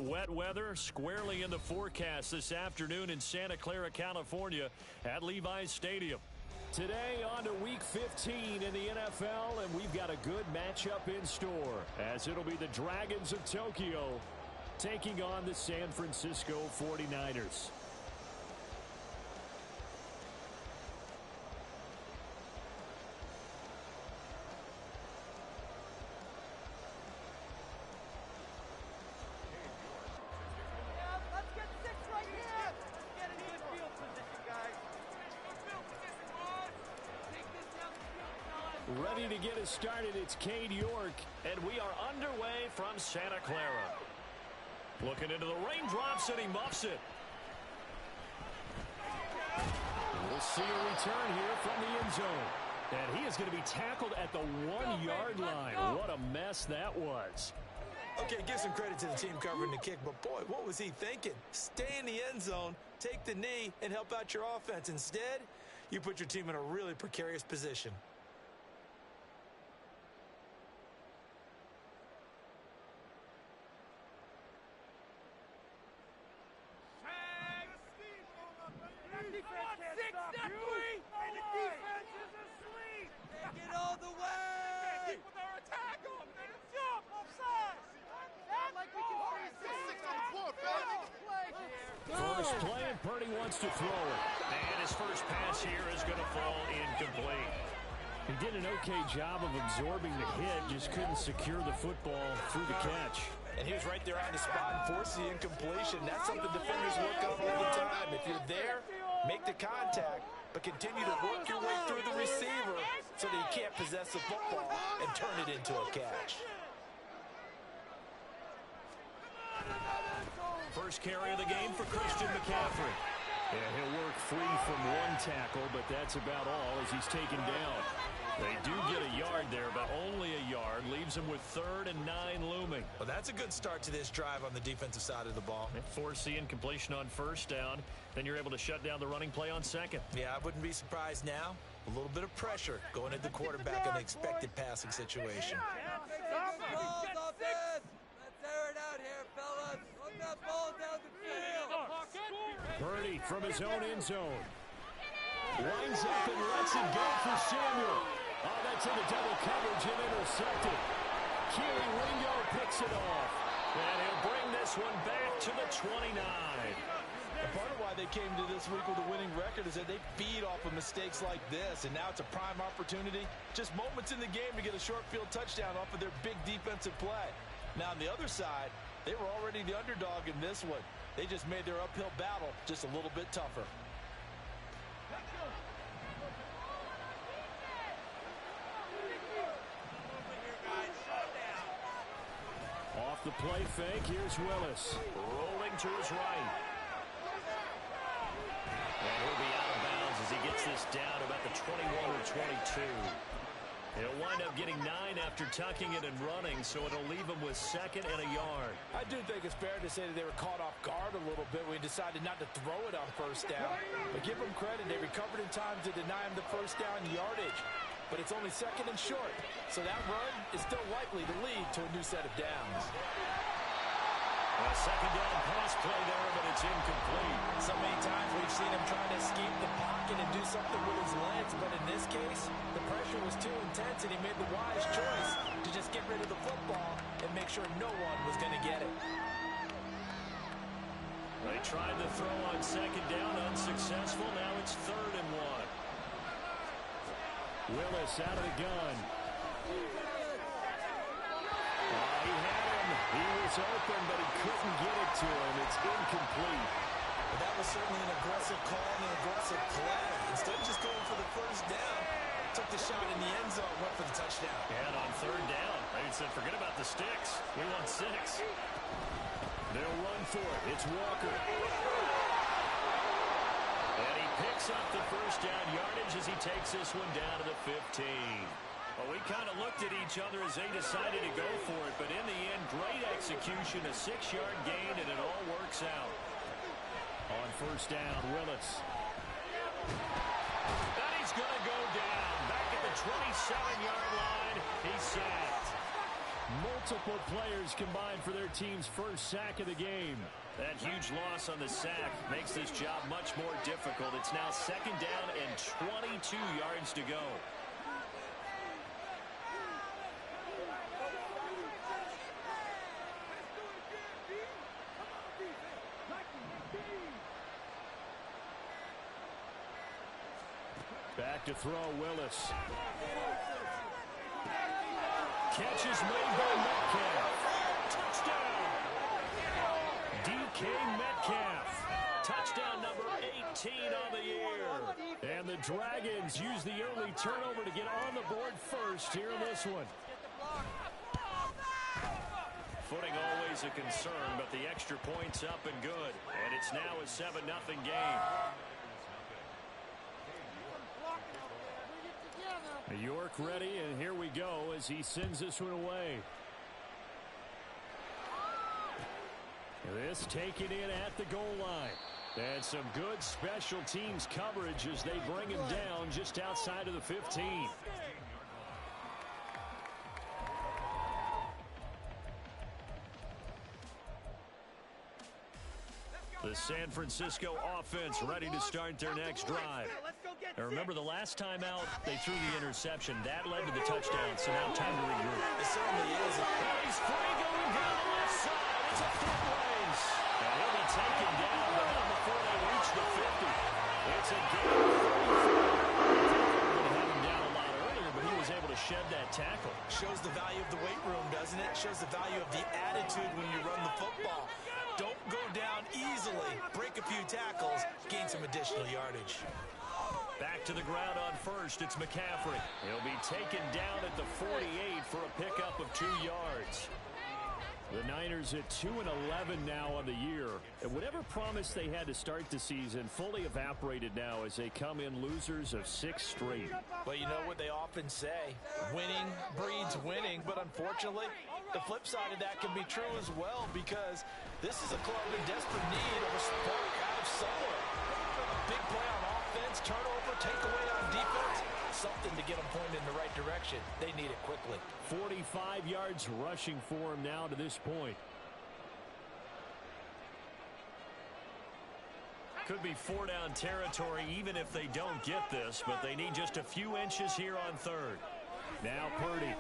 wet weather squarely in the forecast this afternoon in Santa Clara, California at Levi's Stadium. Today on to Week 15 in the NFL, and we've got a good matchup in store as it'll be the Dragons of Tokyo taking on the San Francisco 49ers. Ready to get us started, it's Cade York, and we are underway from Santa Clara. Looking into the raindrops, and he muffs it. We'll see a return here from the end zone. And he is going to be tackled at the 1-yard line. What a mess that was. Okay, give some credit to the team covering the kick, but boy, what was he thinking? Stay in the end zone, take the knee, and help out your offense. Instead, you put your team in a really precarious position. First play, and Purdy wants to throw it. And his first pass here is going to fall incomplete. He did an okay job of absorbing the hit, just couldn't secure the football through the catch. And he was right there on the spot and forced the incompletion. That's something defenders work on all the time. If you're there, make the contact, but continue to work your way through the receiver so that he can't possess the football and turn it into a catch. First carry of the game for Christian McCaffrey. Yeah, he'll work free from one tackle, but that's about all as he's taken down. They do get a yard there, but only a yard. Leaves him with 3rd and 9 looming. Well, that's a good start to this drive on the defensive side of the ball. Force the incompletion on first down. Then you're able to shut down the running play on second. Yeah, I wouldn't be surprised now. A little bit of pressure going at the quarterback in an expected passing situation. Purdy from his own end zone. Lines up and lets it go for Samuel. Oh, that's into double coverage and intercepted. Keely Ringo picks it off. And he'll bring this one back to the 29. And part of why they came to this week with a winning record is that they feed off of mistakes like this, and now it's a prime opportunity. Just moments in the game to get a short field touchdown off of their big defensive play. Now, on the other side, they were already the underdog in this one. They just made their uphill battle just a little bit tougher. Off the play fake, here's Willis. Rolling to his right. And he'll be out of bounds as he gets this down about the 21 or 22. He'll wind up getting 9 after tucking it and running, so it'll leave him with 2nd and a yard. I do think it's fair to say that they were caught off guard a little bit when he decided not to throw it on first down. But give them credit, they recovered in time to deny him the first down yardage. But it's only 2nd and short, so that run is still likely to lead to a new set of downs. A 2nd down pass play there, but it's incomplete. So many times we've seen him trying to escape the pocket and do something with his legs, but in this case, the pressure was too intense and he made the wise choice to just get rid of the football and make sure no one was going to get it. They tried the throw on 2nd down, unsuccessful. Now it's 3rd and 1. Willis out of the gun. He had him. He was open, but he couldn't get it to him. It's incomplete. But that was certainly an aggressive call and an aggressive play. Instead of just going for the first down, took the shot in the end zone, went for the touchdown. And on 3rd down, they said, forget about the sticks. We want 6. They'll run for it. It's Walker. And he picks up the first down yardage as he takes this one down to the 15. Well, we kind of looked at each other as they decided to go for it, but in the end, great execution, a 6-yard gain, and it all works out. On first down, Willis. And he's going to go down. Back at the 27-yard line, he's sacked. Multiple players combined for their team's first sack of the game. That huge loss on the sack makes this job much more difficult. It's now 2nd down and 22 yards to go. Back to throw, Willis. Catch is made by Metcalf. Touchdown! DK Metcalf. Touchdown number 18 on the year. And the Dragons use the early turnover to get on the board first here in this one. Footing always a concern, but the extra point's up and good. And it's now a 7-0 game. York ready, and here we go as he sends this one away. This taken in at the goal line. And some good special teams coverage as they bring him down just outside of the 15. The San Francisco offense ready to start their next drive. Now remember, the last time out, they threw the interception. That led to the touchdown, so now time to regroup. It certainly is. He's free going down the left side. It's a foot race. And he'll be taken down, but not before they reach the 50. It's a game of 34. They were going to have him down a lot earlier, but he was able to shed that tackle. Shows the value of the weight room, doesn't it? Shows the value of the attitude when you run the football. Don't go down easily. Break a few tackles. Gain some additional yardage. Back to the ground on first. It's McCaffrey. He'll be taken down at the 48 for a pickup of 2 yards. The Niners at 2-11 now on the year. And whatever promise they had to start the season fully evaporated now as they come in losers of 6 straight. Well, you know what they often say. Winning breeds winning. But unfortunately, the flip side of that can be true as well, because this is a club in desperate need of a spark out of somewhere. A big play on offense, turnover, takeaway on defense. Something to get them pointed in the right direction. They need it quickly. 45 yards rushing for him now to this point. Could be 4-down territory even if they don't get this, but they need just a few inches here on 3rd. Now Purdy.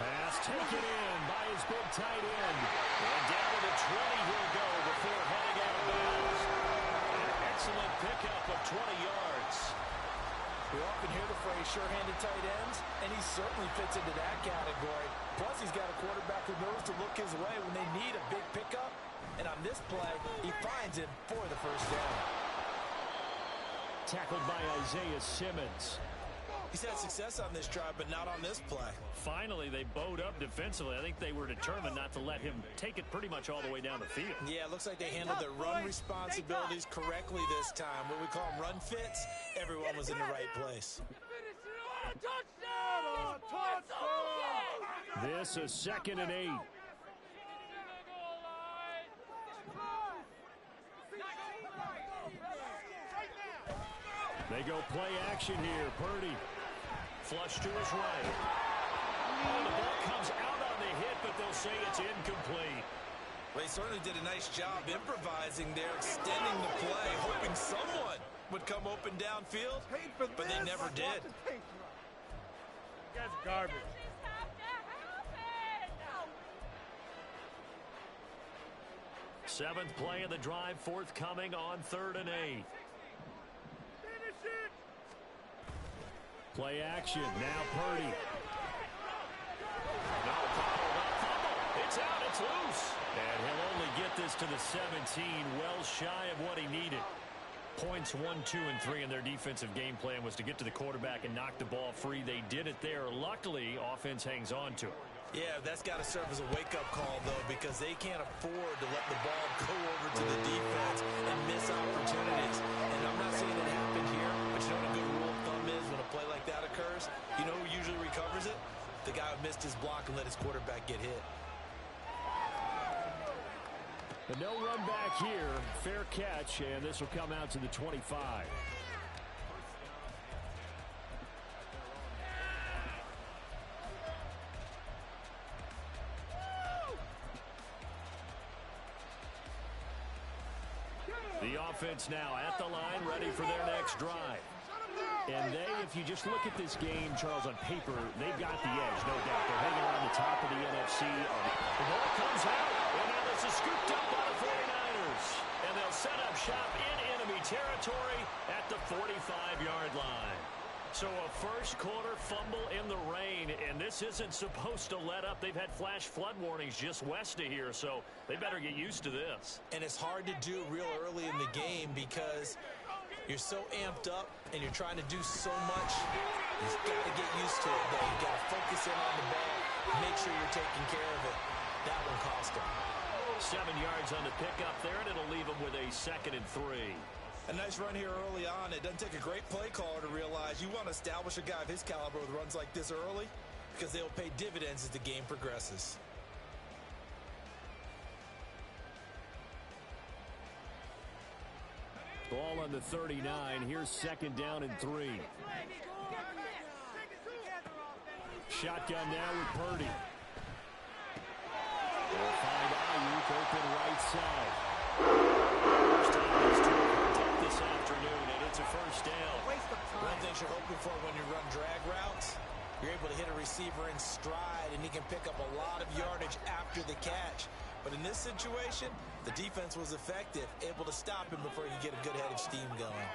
Pass taken in by his big tight end. And down to the 20 he'll go before heading out of bounds. An excellent pickup of 20 yards. We often hear the phrase sure-handed tight ends, and he certainly fits into that category. Plus, he's got a quarterback who knows to look his way when they need a big pickup. And on this play, he finds him for the first down. Tackled by Isaiah Simmons. He's had success on this drive, but not on this play. Finally, they bowed up defensively. I think they were determined not to let him take it pretty much all the way down the field. Yeah, it looks like they handled their run responsibilities correctly this time. What we call them run fits, everyone was in the right place. This is 2nd and 8. They go play action here. Purdy. Flush to his right. Oh, the ball comes out on the hit, but they'll say it's incomplete. Well, he certainly did a nice job improvising there, extending the play, hoping someone would come open downfield, but they never did. You guys are garbage. Seventh play of the drive forthcoming on 3rd and 8. Play action. Now Purdy. No fumble. It's out. It's loose. And he'll only get this to the 17, well shy of what he needed. Points 1, 2, and 3 in their defensive game plan was to get to the quarterback and knock the ball free. They did it there. Luckily, offense hangs on to it. Yeah, that's got to serve as a wake-up call, though, because they can't afford to let the ball go over to the defense and miss opportunities. And I'm not saying it happened here, but you know what a good rule of thumb is when a play like that occurs? You know who usually recovers it? The guy who missed his block and let his quarterback get hit. But no run back here. Fair catch, and this will come out to the 25. The offense now at the line, ready for their next drive. And if you just look at this game, Charles, on paper, they've got the edge, no doubt. They're hanging around the top of the NFC. The ball comes out, and now this is scooped up by the 49ers. And they'll set up shop in enemy territory at the 45-yard line. So a first quarter fumble in the rain, and this isn't supposed to let up. They've had flash flood warnings just west of here, so they better get used to this. And it's hard to do real early in the game because you're so amped up and you're trying to do so much. You've got to get used to it, though. You've got to focus in on the ball, make sure you're taking care of it. That one cost them. 7 yards on the pickup there, and it'll leave them with a 2nd and 3. A nice run here early on. It doesn't take a great play caller to realize you want to establish a guy of his caliber with runs like this early because they'll pay dividends as the game progresses. Ball on the 39. Here's 2nd down and 3. Shotgun now with Purdy. They'll find Ayuk open right side. First time these two have hooked up this afternoon, and it's a first down. One thing you're hoping for when you run drag routes, you're able to hit a receiver in stride, and he can pick up a lot of yardage after the catch. But in this situation, the defense was effective, able to stop him before he could get a good head of steam going.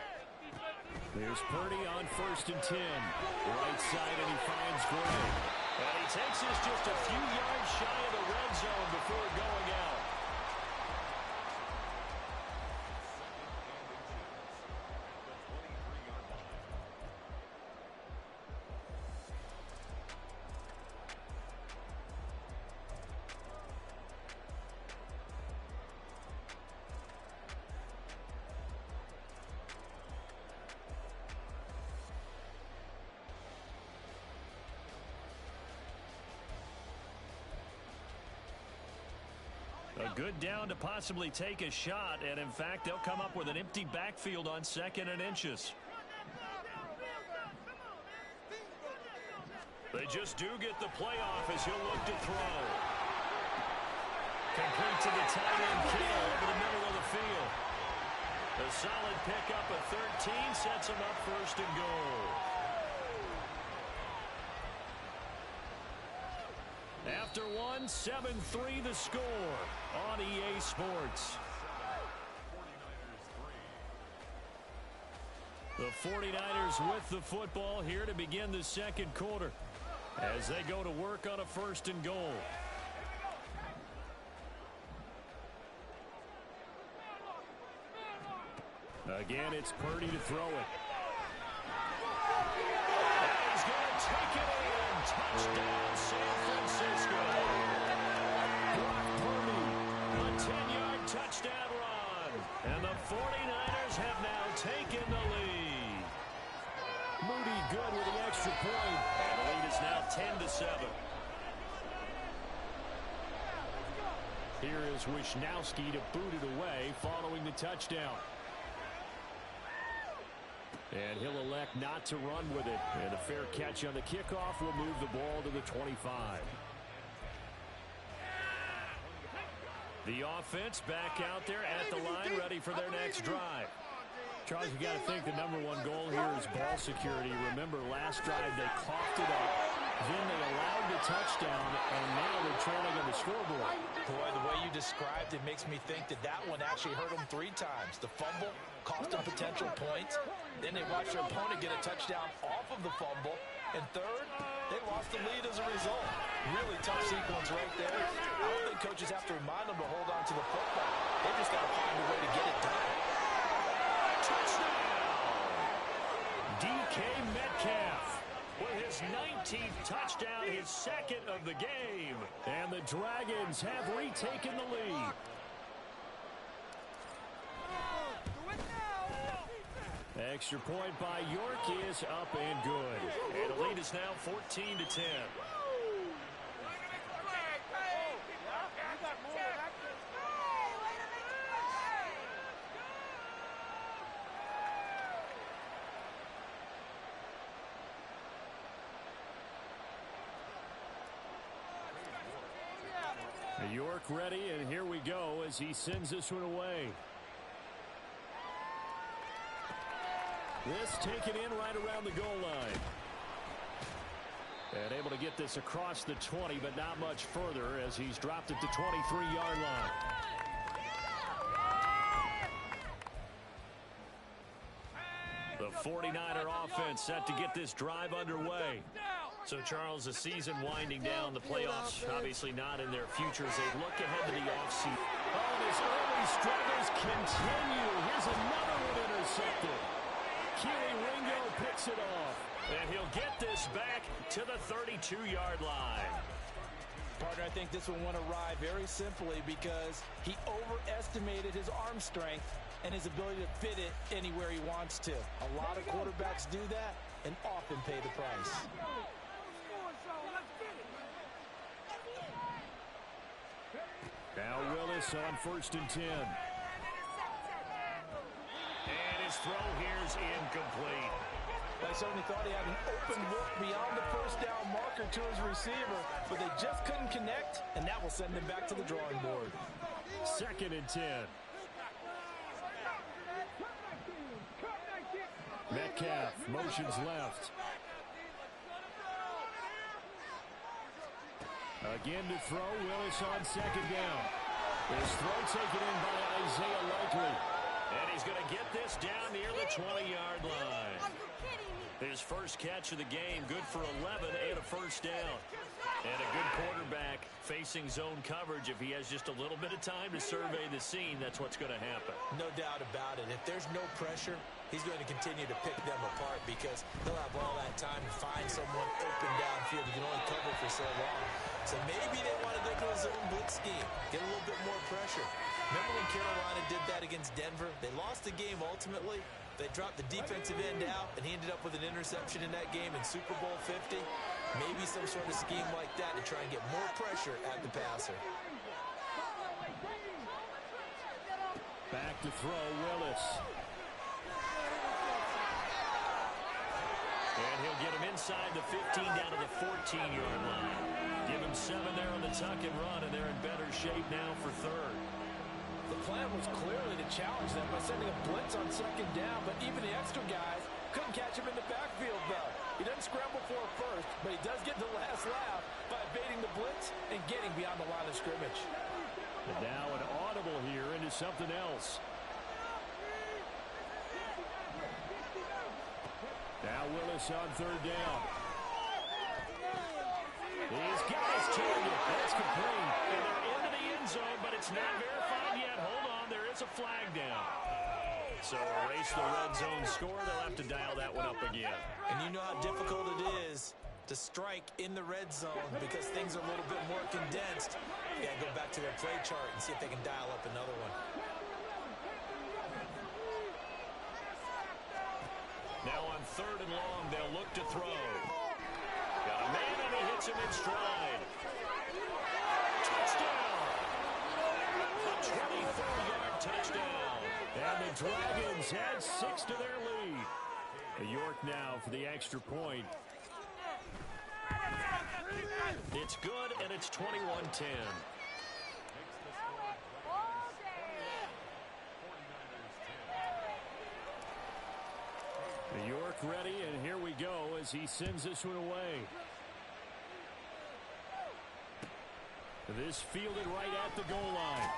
There's Purdy on 1st and 10. Right side, and he finds Gray. And he takes this just a few yards shy of the red zone before going out. A good down to possibly take a shot, and in fact, they'll come up with an empty backfield on 2nd and inches. They just do get the playoff as he'll look to throw. Complete to the tight end Kittle over the middle of the field. A solid pickup of 13 sets him up 1st and goal. After one, 7-3 the score on EA Sports. The 49ers with the football here to begin the 2nd quarter as they go to work on a 1st and goal. Again, it's Purdy to throw it. And he's going to take it in. Touchdown, San Francisco. Brock Purdy, a 10-yard touchdown run. And the 49ers have now taken the lead. Moody good with the extra point. And the lead is now 10-7. Here is Wisnowski to boot it away following the touchdown. And he'll elect not to run with it. And a fair catch on the kickoff will move the ball to the 25. The offense back out there at the line, ready for their next drive. Charles, you got to think the #1 goal here is ball security. Remember, last drive they coughed it up. Then they allowed the touchdown, and now they're trailing on the scoreboard. Boy, the way you described it makes me think that that one actually hurt them 3 times. The fumble cost them potential points. Then they watched their opponent get a touchdown off of the fumble. And third, they lost the lead as a result. Really tough sequence right there. I don't think coaches have to remind them to hold on to the football. They just got to find a way to get it done. Touchdown! DK Metcalf with his 19th touchdown, his 2nd of the game. And the Dragons have retaken the lead. Extra point by York is up and good. And the lead is now 14-10. York ready, and here we go as he sends this one away. This taken in right around the goal line. And able to get this across the 20, but not much further as he's dropped it to 23-yard line. The 49er offense set to get this drive underway. So, Charles, the season winding down, the playoffs obviously not in their future as they look ahead to the offseason. Oh, his early struggles continue. Here's another one intercepted. Keely Ringo picks it off. And he'll get this back to the 32-yard line. Partner, I think this one went awry very simply because he overestimated his arm strength and his ability to fit it anywhere he wants to. A lot of quarterbacks do that and often pay the price. Now Willis on 1st and 10. And his throw here's incomplete. I certainly thought he had an open look beyond the first down marker to his receiver, but they just couldn't connect, and that will send him back to the drawing board. 2nd and 10. Metcalf motions left. Again to throw. Willis on 2nd down. His throw taken in by Isaiah Likely. And he's going to get this down near the 20-yard line. His first catch of the game, good for 11 and a first down. And a good quarterback facing zone coverage. If he has just a little bit of time to survey the scene, that's what's going to happen. No doubt about it. If there's no pressure, he's going to continue to pick them apart because he'll have all that time to find someone open downfield. He can only cover for so long. So maybe they want to go to a zone blitz scheme, get a little bit more pressure. Remember when Carolina did that against Denver? They lost the game ultimately. They dropped the defensive end out, and he ended up with an interception in that game in Super Bowl 50. Maybe some sort of scheme like that to try and get more pressure at the passer. Back to throw, Willis. And he'll get him inside the 15 down to the 14-yard line. Give him 7 there on the tuck and run, and they're in better shape now for 3rd. The plan was clearly to challenge them by sending a blitz on 2nd down, but even the extra guys couldn't catch him in the backfield, though. He doesn't scramble for it first, but he does get the last laugh by evading the blitz and getting beyond the line of scrimmage. And now an audible here into something else. Now Willis on 3rd down. He's got his target. That's complete. And they're into the end zone, but it's not verified yet. Hold on, there is a flag down. So erase the red zone score. They'll have to dial that one up again. And you know how difficult it is to strike in the red zone because things are a little bit more condensed. You got to go back to their play chart and see if they can dial up another one. Now on 3rd and long, they'll look to throw. Got a man and he hits him in stride. Touchdown! A 24-yard touchdown. And the Dragons had 6 to their lead. York now for the extra point. It's good, and it's 21-10. York ready, and here we go as he sends this one away. This fielded right at the goal line.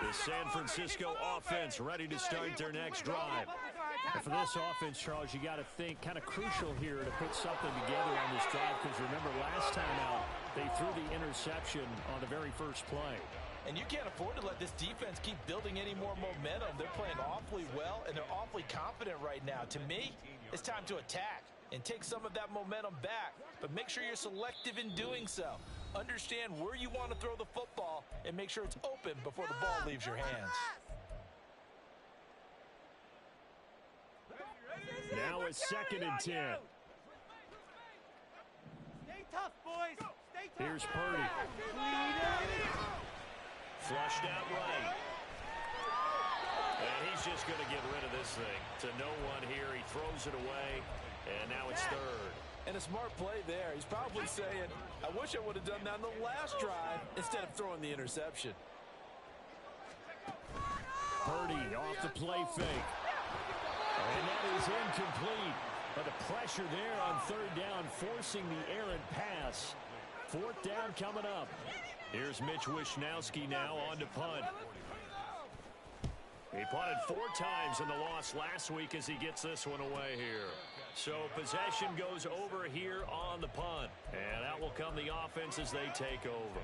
The San Francisco offense ready to start their next drive. And for this offense, Charles, you got to think kind of crucial here to put something together on this drive because remember last time out, they threw the interception on the very first play. And you can't afford to let this defense keep building any more momentum. They're playing awfully well, and they're awfully confident right now. To me, it's time to attack and take some of that momentum back. But make sure you're selective in doing so. Understand where you want to throw the football and make sure it's open before the ball leaves your hands. Now it's 2nd and 10. Stay tough, boys. Stay tough. Here's Purdy. Flushed out right. And he's just going to get rid of this thing to no one here. He throws it away, and now it's third. And a smart play there. He's probably saying, I wish I would have done that on the last drive instead of throwing the interception. Purdy off the play fake. And that is incomplete. But the pressure there on third down, forcing the errant pass. Fourth down coming up. Here's Mitch Wishnowski now on to punt. He punted 4 times in the loss last week as he gets this one away here. So possession goes over here on the punt. And out will come the offense as they take over.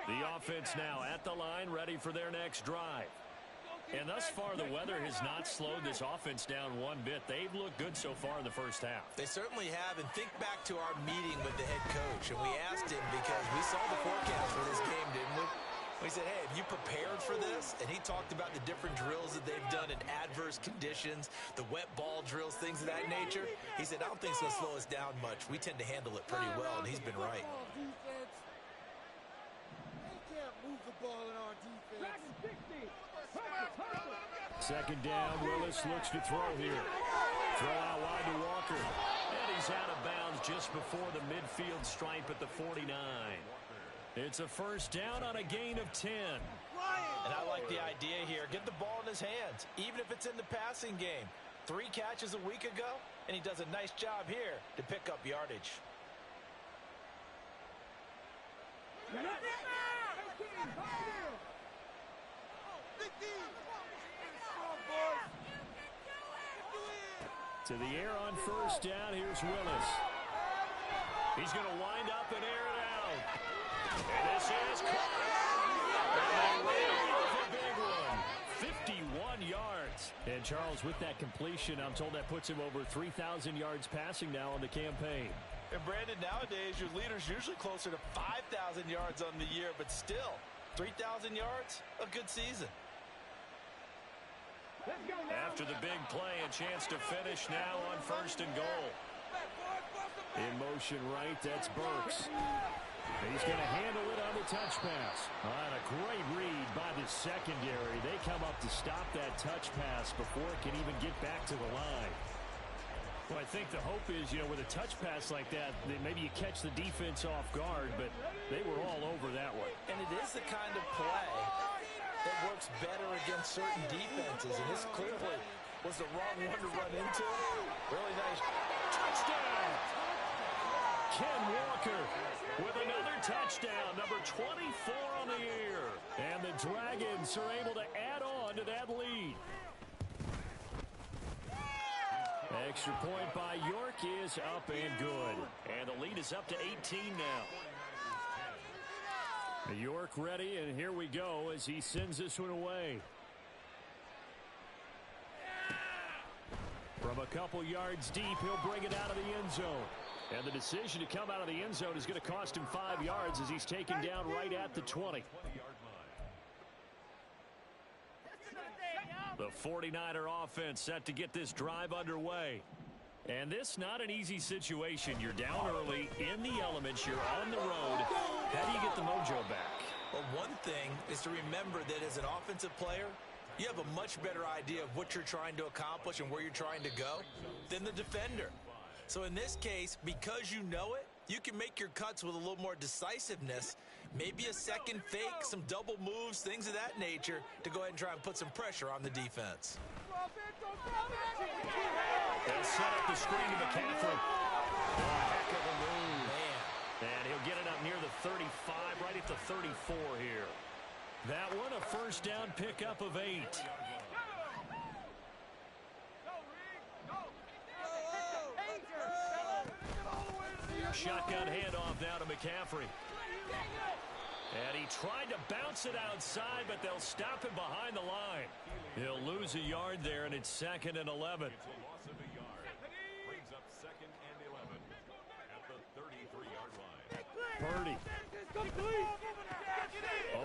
The offense now at the line, ready for their next drive. And thus far, the weather has not slowed this offense down one bit. They've looked good so far in the first half. They certainly have. And think back to our meeting with the head coach. And we asked him because we saw the forecast for this game, didn't we? We said, hey, have you prepared for this? And he talked about the different drills that they've done in adverse conditions, the wet ball drills, things of that nature. He said, I don't think it's going to slow us down much. We tend to handle it pretty well, and he's been right. Second down, Willis looks to throw here. Throw out wide to Walker. And he's out of bounds just before the midfield stripe at the 49. It's a first down on a gain of 10. And I like the idea here. Get the ball in his hands, even if it's in the passing game. 3 catches a week ago, and he does a nice job here to pick up yardage. To the air on first down, here's Willis. He's going to wind up and air it out. And this is caught. And they ran off a big one. 51 yards. And Charles, with that completion, I'm told that puts him over 3,000 yards passing now on the campaign. And Brandon, nowadays your leader's usually closer to 5,000 yards on the year, but still, 3,000 yards, a good season. After the big play, a chance to finish now on first and goal. In motion right, that's Burks. He's going to handle it on the touch pass. On a great read by the secondary. They come up to stop that touch pass before it can even get back to the line. Well, I think the hope is, with a touch pass like that maybe you catch the defense off guard, but they were all over that one. And it is the kind of play that works better against certain defenses, and this clearly was the wrong one to run into. Really nice. Touchdown! Ken Walker with another touchdown, number 24 on the year. And the Dragons are able to add on to that lead. Extra point by York is up and good. And the lead is up to 18 now. York ready, and here we go as he sends this one away. From a couple yards deep, he'll bring it out of the end zone. And the decision to come out of the end zone is going to cost him 5 yards as he's taken down right at the 20. The 49er offense set to get this drive underway. And this not an easy situation. You're down early, in the elements, you're on the road. How do you get the mojo back? Well, one thing is to remember that as an offensive player, you have a much better idea of what you're trying to accomplish and where you're trying to go than the defender. So in this case, because you know it, you can make your cuts with a little more decisiveness, maybe a second fake, some double moves, things of that nature, to go ahead and try and put some pressure on the defense. They'll set up the screen to McCaffrey. Heck of a move. Man. And he'll get it up near the 35, right at the 34 here. That one, a first down pickup of 8. Shotgun handoff now to McCaffrey. And he tried to bounce it outside, but they'll stop him behind the line. He'll lose a yard there, and it's 2nd and 11. Purdy.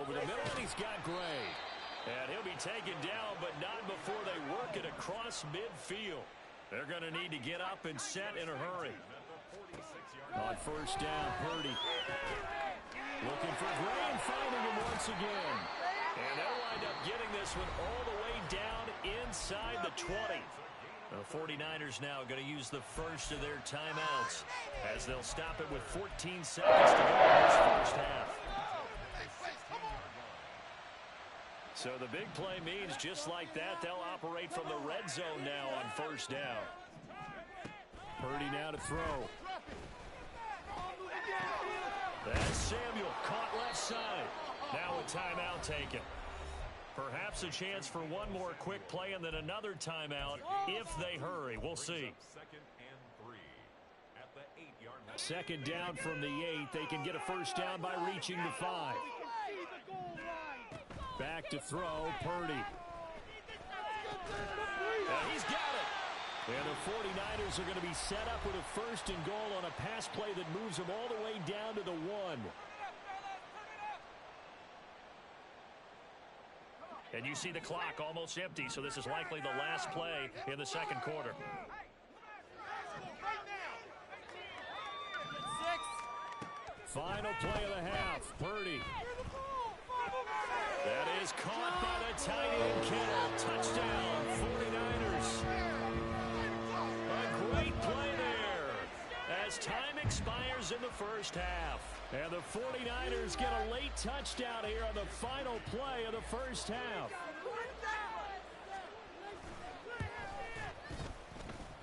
Over the middle, and he's got Gray. And he'll be taken down, but not before they work it across midfield. They're going to need to get up and set in a hurry. On first down, Purdy. Looking for Gray and finding him once again. And they'll wind up getting this one all the way down inside the 20. The 49ers now going to use the first of their timeouts as they'll stop it with 14 seconds to go in this first half. So the big play means just like that, they'll operate from the red zone now on first down. Purdy now to throw. That's Samuel, caught left side. Now a timeout taken. Perhaps a chance for one more quick play and then another timeout if they hurry. We'll see. Second down from the 8. They can get a first down by reaching the 5. Back to throw, Purdy. He's got it. And the 49ers are going to be set up with a first and goal on a pass play that moves them all the way down to the 1. And you see the clock almost empty, so this is likely the last play in the second quarter. Final play of the half, Purdy. That is caught by the tight end, Kittle. Touchdown, 49ers. A great play there as time expires in the first half. And the 49ers get a late touchdown here on the final play of the first half.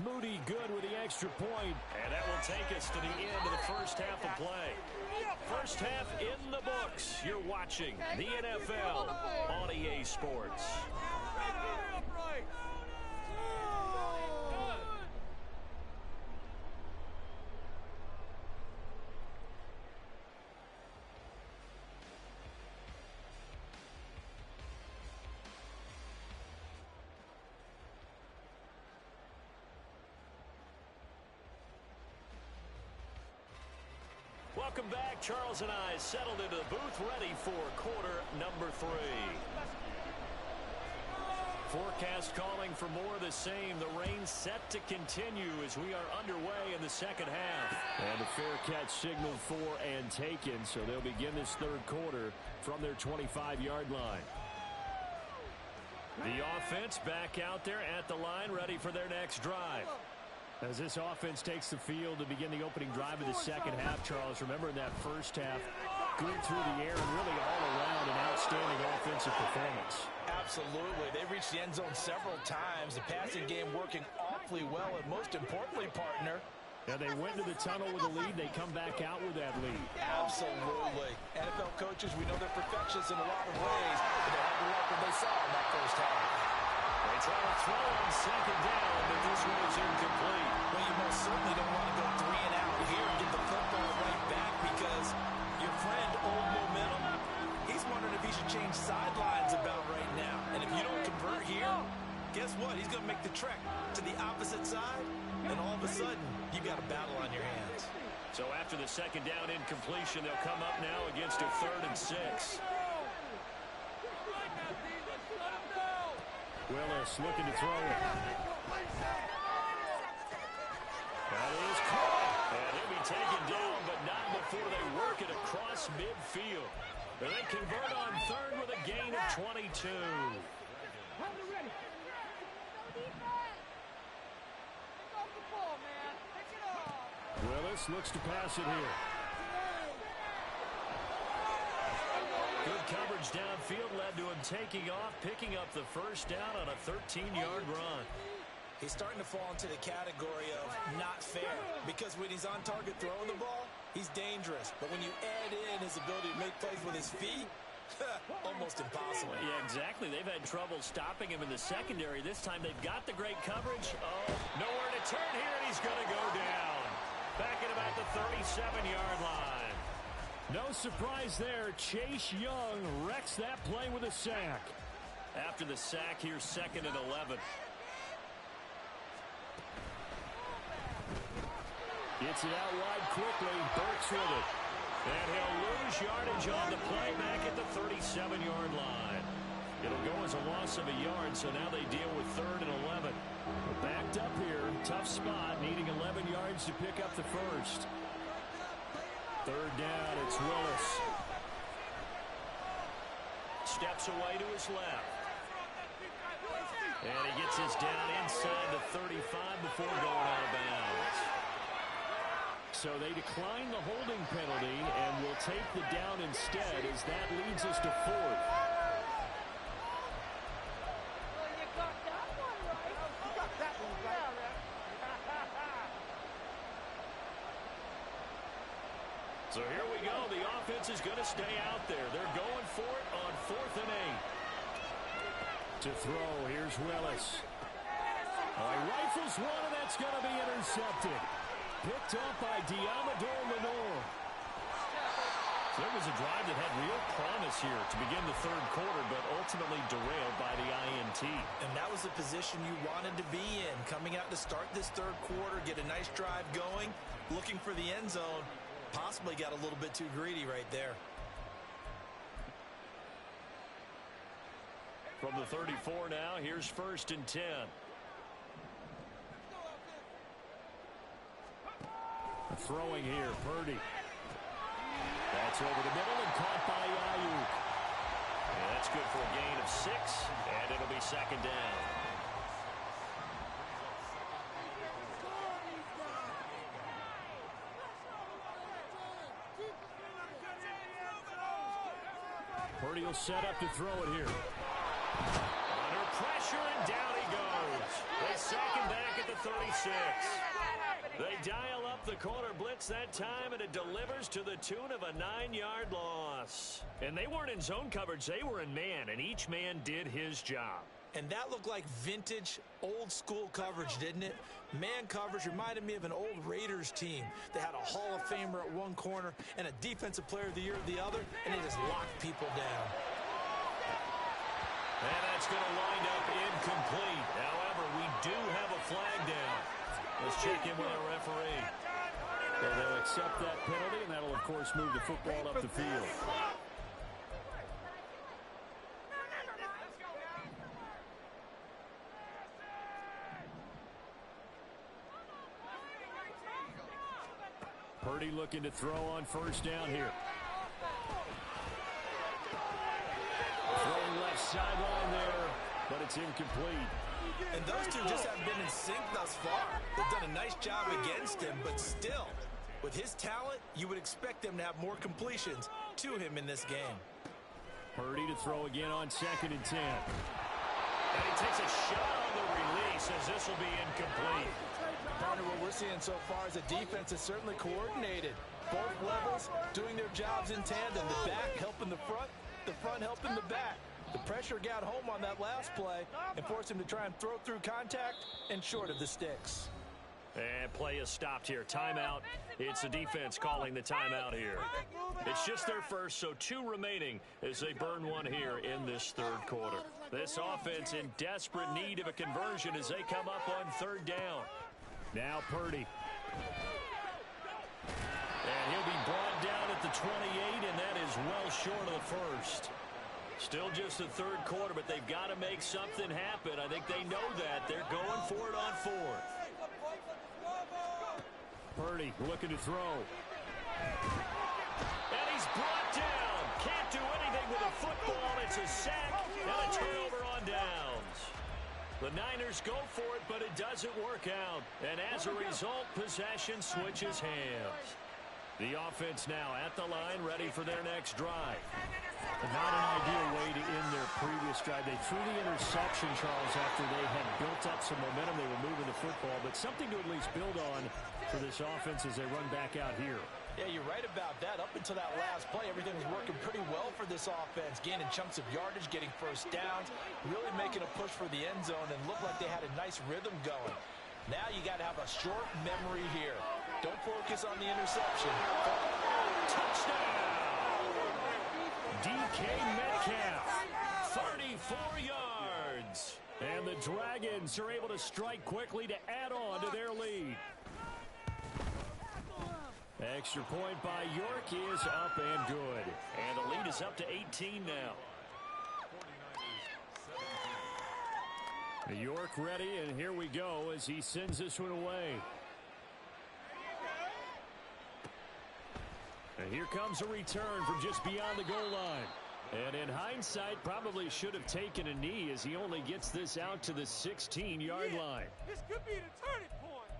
Moody good with the extra point. And that will take us to the end of the first half of play. First half in the books. You're watching the NFL on EA Sports. Welcome back. Charles and I settled into the booth ready for quarter number 3. Forecast calling for more of the same. The rain set to continue as we are underway in the second half. And a fair catch signaled for and taken, so they'll begin this third quarter from their 25-yard line. The offense back out there at the line, ready for their next drive. As this offense takes the field to begin the opening drive of the second half, Charles, remember in that first half, good through the air and really all around an outstanding offensive performance. Absolutely. They reached the end zone several times. The passing game working awfully well, and most importantly, partner, yeah, they went to the tunnel with a lead. They come back out with that lead. Absolutely. NFL coaches, we know they're perfectionists in a lot of ways, but they had to work what they saw in that first half. They try to throw on second down, but this one is incomplete. Well, you most certainly don't want to go 3 and out here and get the football right back because your friend, Old Momentum, he's wondering if he should change sidelines about right now. And if you don't convert here, guess what? He's going to make the trek to the opposite side, and all of a sudden, you've got a battle on your hands. So after the second down incompletion, they'll come up now against a 3rd and 6. Willis looking to throw it. That is caught. And he'll be taken down, but not before they work it across midfield. And they convert on 3rd with a gain of 22. Willis looks to pass it here. Good coverage downfield led to him taking off, picking up the first down on a 13-yard run. He's starting to fall into the category of not fair because when he's on target throwing the ball, he's dangerous. But when you add in his ability to make plays with his feet, almost impossible. Yeah, exactly. They've had trouble stopping him in the secondary. This time they've got the great coverage. Oh, nowhere to turn here, and he's going to go down. Back at about the 37-yard line. No surprise there. Chase Young wrecks that play with a sack. After the sack, here's 2nd and 11. Gets it out wide quickly. Burks with it. And he'll lose yardage on the play back at the 37-yard line. It'll go as a loss of a yard, so now they deal with 3rd and 11. Backed up here, tough spot, needing 11 yards to pick up the first. 3rd down, it's Willis. Steps away to his left. And he gets his down inside the 35 before going out of bounds. So they decline the holding penalty and will take the down instead, as that leads us to 4th. So here we go. The offense is going to stay out there. They're going for it on 4th and 8. To throw, here's Willis. Oh, he rifles one, and that's going to be intercepted. Picked up by Diamador Lenore. So there was a drive that had real promise here to begin the 3rd quarter, but ultimately derailed by the INT. And that was the position you wanted to be in. Coming out to start this 3rd quarter, get a nice drive going, looking for the end zone. Possibly got a little bit too greedy right there. From the 34 now, here's 1st and 10. Throwing here, Purdy. That's over the middle and caught by Ayuk. And that's good for a gain of 6, and it'll be 2nd down. Purdy will set up to throw it here. Under pressure, and down he goes. They sack him back at the 36. They dial up the corner blitz that time, and it delivers to the tune of a 9-yard loss. And they weren't in zone coverage. They were in man, and each man did his job. And that looked like vintage, old-school coverage, didn't it? Man coverage reminded me of an old Raiders team. They had a Hall of Famer at one corner and a Defensive Player of the Year at the other, and they just locked people down. And that's going to wind up incomplete. However, we do have a flag down. Let's check in with our referee. So they'll accept that penalty, and that'll, of course, move the football up the field. Purdy looking to throw on 1st down here. Throwing left sideline there, but it's incomplete. And those two just haven't been in sync thus far. They've done a nice job against him, but still, with his talent, you would expect them to have more completions to him in this game. Purdy to throw again on 2nd and 10. And he takes a shot on the release, as this will be incomplete. Partner, what we're seeing so far is a defense that's certainly coordinated. Both levels doing their jobs in tandem. The back helping the front helping the back. The pressure got home on that last play and forced him to try and throw through contact and short of the sticks. And play is stopped here. Timeout. It's the defense calling the timeout here. It's just their first, so 2 remaining as they burn one here in this 3rd quarter. This offense in desperate need of a conversion as they come up on 3rd down. Now Purdy. And he'll be brought down at the 28, and that is well short of the first. Still just the 3rd quarter, but they've got to make something happen. I think they know that. They're going for it on 4th. Purdy looking to throw. And he's brought down. Can't do anything with a football. It's a sack and a turnover on downs. The Niners go for it, but it doesn't work out. And as a result, possession switches hands. The offense now at the line, ready for their next drive. Not an ideal way to end their previous drive. They threw the interception, Charles, after they had built up some momentum. They were moving the football, but something to at least build on for this offense as they run back out here. Yeah, you're right about that. Up until that last play, everything was working pretty well for this offense. Gaining chunks of yardage, getting first downs, really making a push for the end zone, and looked like they had a nice rhythm going. Now you got to have a short memory here. Don't focus on the interception. Touchdown! DK Metcalf, 34 yards. And the Dragons are able to strike quickly to add on to their lead. Extra point by York is up and good. And the lead is up to 18 now. York ready, and here we go as he sends this one away. And here comes a return from just beyond the goal line. And in hindsight, probably should have taken a knee as he only gets this out to the 16-yard line. This could be the turning point.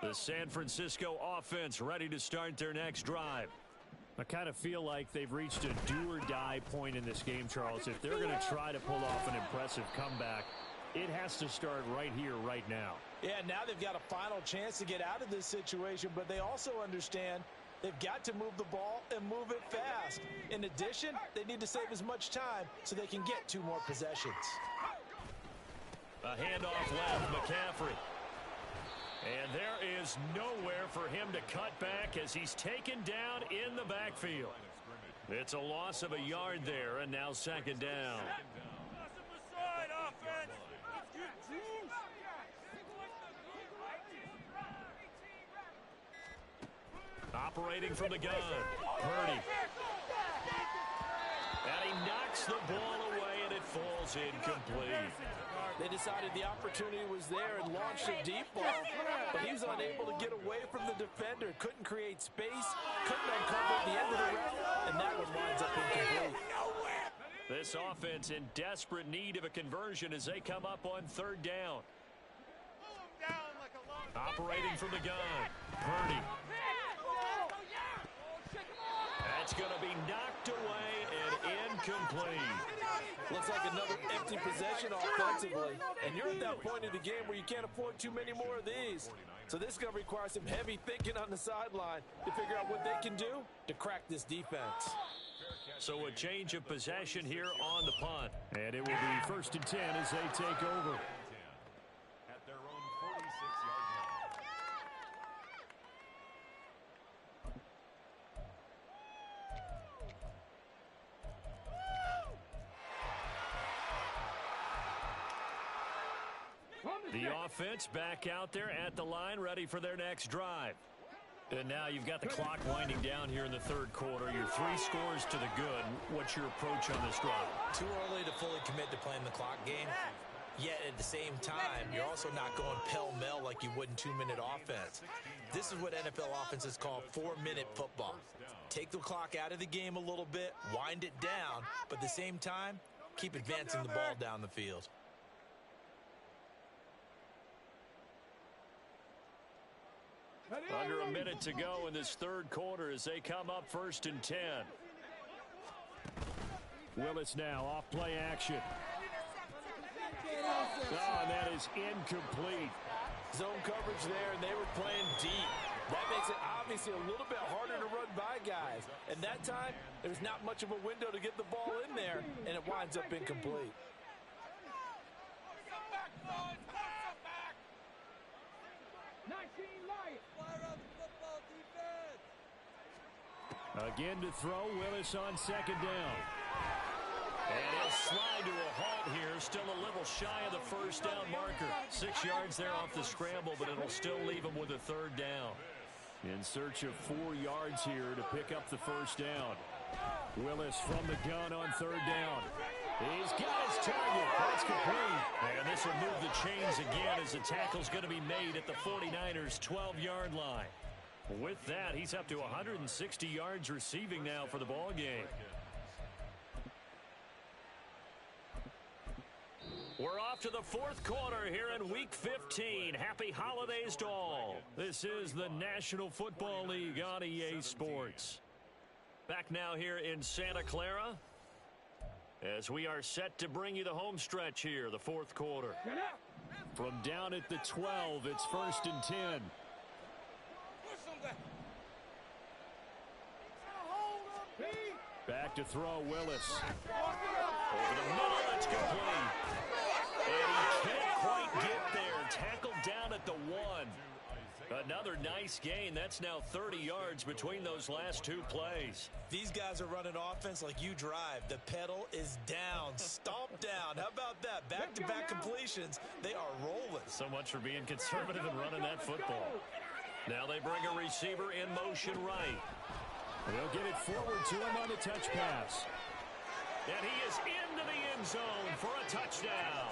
The San Francisco offense ready to start their next drive. I kind of feel like they've reached a do-or-die point in this game, Charles. If they're going to try to pull off an impressive comeback, it has to start right here, right now. Yeah, now they've got a final chance to get out of this situation, but they also understand they've got to move the ball and move it fast. In addition, they need to save as much time so they can get 2 more possessions. A handoff left, McCaffrey. And there is nowhere for him to cut back as he's taken down in the backfield. It's a loss of a yard there, and now second down. Operating from the gun, Purdy. And he knocks the ball away, and it falls incomplete. They decided the opportunity was there and launched a deep ball, but he was unable to get away from the defender. Couldn't create space, couldn't uncover at the end of the route, and that one winds up incomplete. This offense in desperate need of a conversion as they come up on third down. Operating from the gun, Purdy. That's going to be knocked away and incomplete. Looks like another empty possession offensively. And you're at that point in the game where you can't afford too many more of these. So this is going to require some heavy thinking on the sideline to figure out what they can do to crack this defense. So a change of possession here on the punt. And it will be 1st and 10 as they take over. At their own 46-yard line. The offense back out there at the line, ready for their next drive. And now you've got the clock winding down here in the third quarter. You're 3 scores to the good. What's your approach on this drive? Too early to fully commit to playing the clock game. Yet at the same time, you're also not going pell-mell like you would in 2-minute offense. This is what NFL offenses call 4-minute football. Take the clock out of the game a little bit, wind it down, but at the same time, keep advancing the ball down the field. Under a minute to go in this third quarter as they come up 1st and 10. Willis now off play action. Oh, and that is incomplete. Zone coverage there, and they were playing deep. That makes it obviously a little bit harder to run by guys. And that time, there's not much of a window to get the ball in there, and it winds up incomplete. Again to throw, Willis on second down. And he'll slide to a halt here, still a little shy of the first down marker. 6 yards there off the scramble, but it'll still leave him with a third down. In search of 4 yards here to pick up the first down. Willis from the gun on third down. He's got his target. That's complete. And this will move the chains again as the tackle's going to be made at the 49ers' 12-yard line. With that, he's up to 160 yards receiving now for the ball game. We're off to the fourth quarter here in Week 15. Happy holidays to all. This is the National Football League on EA Sports. Back now here in Santa Clara as we are set to bring you the home stretch here, the fourth quarter. From down at the 12, it's 1st and 10. Back to throw, Willis. Over the middle, it's complete. And he can't quite get there. Tackled down at the 1. Another nice gain. That's now 30 yards between those last 2 plays. These guys are running offense like you drive. The pedal is down. Stomp down. How about that? Back-to-back completions. They are rolling. So much for being conservative and running that football. Now they bring a receiver in motion right. They'll get it forward to him on the touch pass. And he is into the end zone for a touchdown.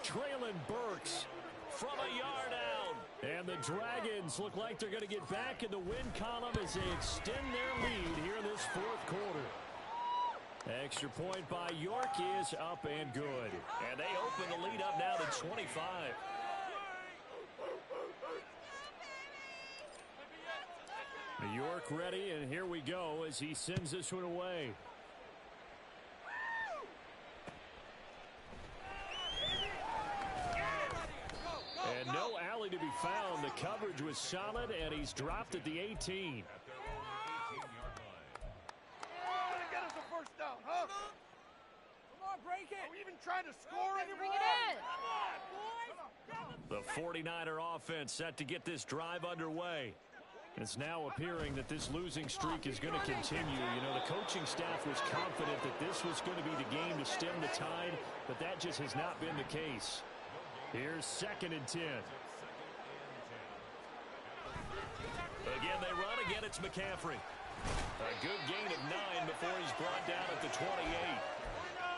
Treylon Burks from a yard out. And the Dragons look like they're going to get back in the win column as they extend their lead here in this fourth quarter. Extra point by York is up and good. And they open the lead up now to 25. York ready, and here we go as he sends this one away. And no alley to be found. The coverage was solid, and he's dropped at the 18. Get us a first down, huh? Come on, break it. Are we even trying to score anymore? Bring it in. Come on, boys. The 49er offense set to get this drive underway. It's now appearing that this losing streak is going to continue. You know, the coaching staff was confident that this was going to be the game to stem the tide, but that just has not been the case. Here's 2nd and 10. Again, they run. Again, it's McCaffrey. A good gain of 9 before he's brought down at the 28.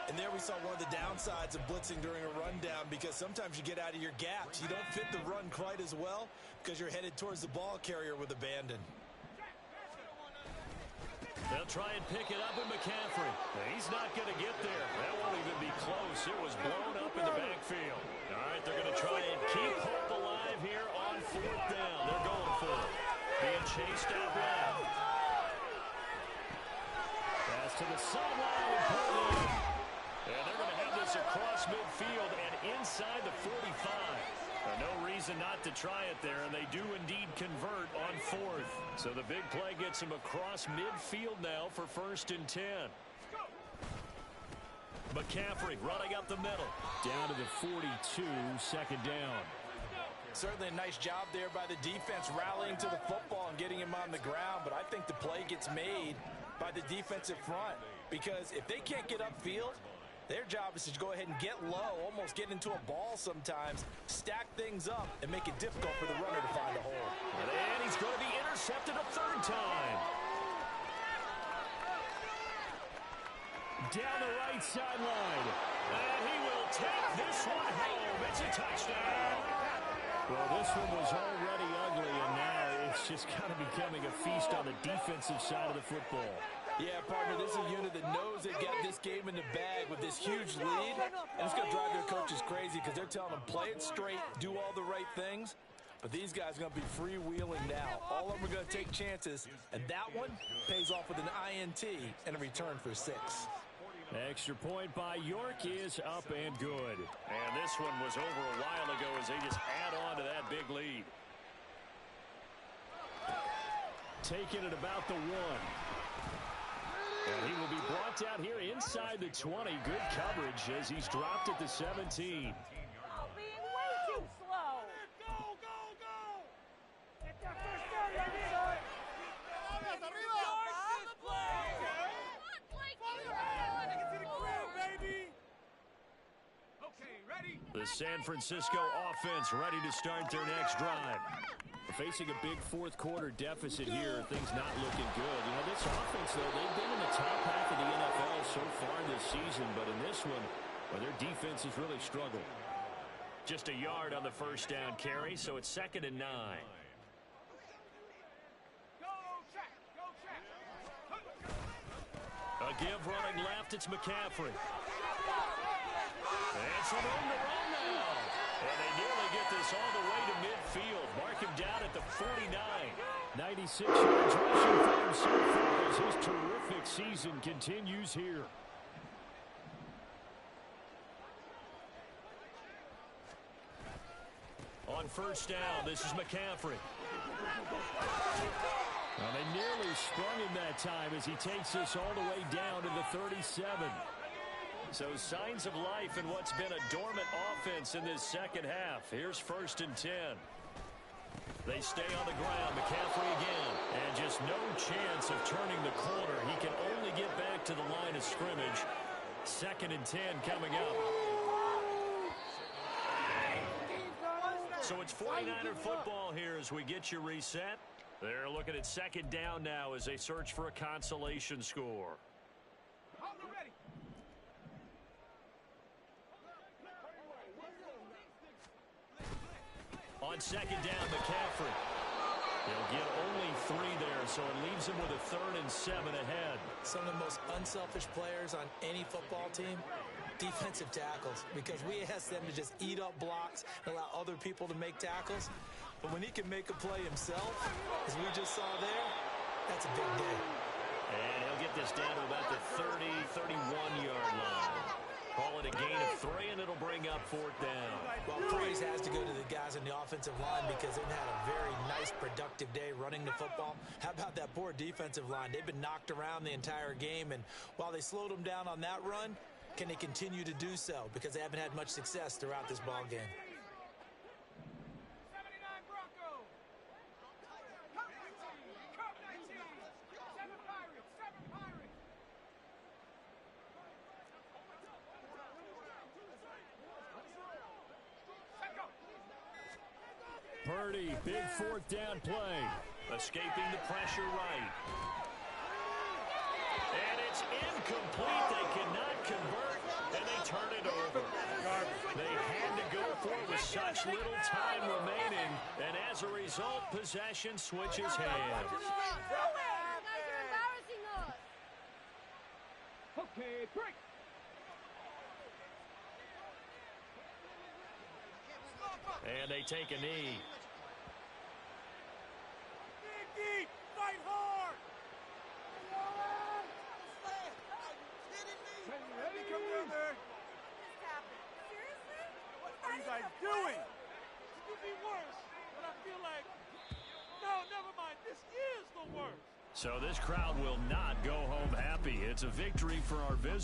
And there we saw one of the downsides of blitzing during a rundown, because sometimes you get out of your gaps. You don't fit the run quite as well because you're headed towards the ball carrier with abandon. They'll try and pick it up with McCaffrey. He's not going to get there. That won't even be close. It was blown up in the backfield. All right, they're going to try and keep hope alive here on 4th down. They're going for it. Being chased out left. Pass to the sideline. And they're going to have this across midfield and inside the 45. No reason not to try it there, and they do indeed convert on 4th. So the big play gets him across midfield now for 1st and 10. McCaffrey running up the middle. Down to the 42, 2nd down. Certainly a nice job there by the defense rallying to the football and getting him on the ground, but I think the play gets made by the defensive front, because if they can't get upfield, their job is to go ahead and get low, almost get into a ball sometimes, stack things up, and make it difficult for the runner to find a hole. And he's going to be intercepted a 3rd time. Down the right sideline. And he will take this one home. It's a touchdown. Well, this one was already ugly, and now it's just kind of becoming a feast on the defensive side of the football. Yeah, partner, this is a unit that knows they got this game in the bag with this huge lead, and it's going to drive their coaches crazy because they're telling them play it straight, do all the right things, but these guys are going to be freewheeling now. All of them are going to take chances, and that one pays off with an INT and a return for 6. Extra point by York is up and good. And this one was over a while ago as they just add on to that big lead. Taking it about the 1. And he will be brought down here inside the 20. Good coverage as he's dropped at the 17. Being way too slow. Go, go, go. Get that first down, baby. Start this play. Get to the crib, baby. Okay, ready? The San Francisco offense ready to start their next drive. Facing a big 4th quarter deficit here, things not looking good. You know, this offense, though, they've been in the top half of the NFL so far this season, but in this one, well, their defense has really struggled. Just a yard on the 1st down carry, so it's 2nd and 9. Go, check. Go, check. A give running left, it's McCaffrey. And some room to run now. And they nearly get this all the way to midfield. Mark him down at the 49. 96 yards rushing for him so far as his terrific season continues here. On 1st down, this is McCaffrey. Well, they nearly sprung him that time as he takes this all the way down to the 37. So signs of life in what's been a dormant offense in this 2nd half. Here's 1st and 10. They stay on the ground. McCaffrey again. And just no chance of turning the corner. He can only get back to the line of scrimmage. 2nd and 10 coming up. So it's 49er football here as we get you reset. They're looking at 2nd down now as they search for a consolation score. Hold it ready. second down, McCaffrey. He'll get only 3 there, so it leaves him with a 3rd and 7 ahead. Some of the most unselfish players on any football team, defensive tackles, because we ask them to just eat up blocks and allow other people to make tackles. But when he can make a play himself, as we just saw there, that's a big day. And he'll get this down to about the 30, 31-yard line. Call it a gain of 3, and it'll bring up 4th down. Well, praise has to go to the guys on the offensive line because they've had a very nice, productive day running the football. How about that poor defensive line? They've been knocked around the entire game, and while they slowed them down on that run, can they continue to do so? Because they haven't had much success throughout this ball game. Purdy, big 4th down play. Escaping the pressure right. And it's incomplete. They cannot convert, and they turn it over. They had to go for it with such little time remaining, and as a result, possession switches hands. Okay, break. And they take a knee. Deep, fight hard. Let me come down there. What are you guys doing? It could be worse, but I feel like, no, never mind. This is the worst. So this crowd will not go home happy. It's a victory for our visitors.